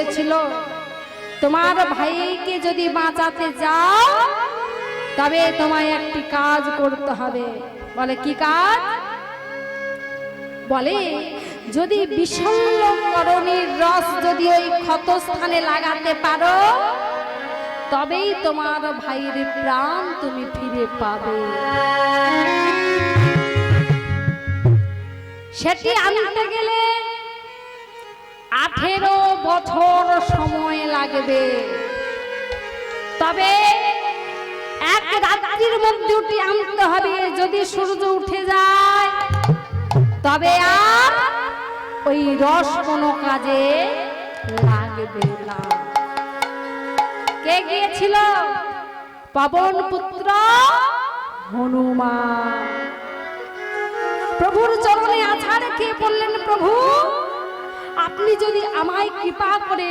বলেছিল তোমার ভাইকে যদি বাঁচাতে যাও তবে তোমায় একটি কাজ করতে হবে। বলে কি কাজ? বলে যদি বিশল্যকরণীর রস যদি ওই ক্ষতস্থানে লাগাতে পারো তবেই তোমার ভাইয়ের প্রাণ তুমি ফিরে পাবে। সেটি আনতে গেলে 18 বছর সময় লাগবে, তবে এক রাত্রির মধ্যে ওটি আনতে হবে। যদি সূর্য উঠে যায় তবে আর ওই রস কোনো কাজে লাগবে না। কে গিয়েছিল? পবন পুত্র হনুমান। প্রভুর চরণে আছাড় খেয়ে বললেন, প্রভু আপনি যদি আমায় কৃপা করে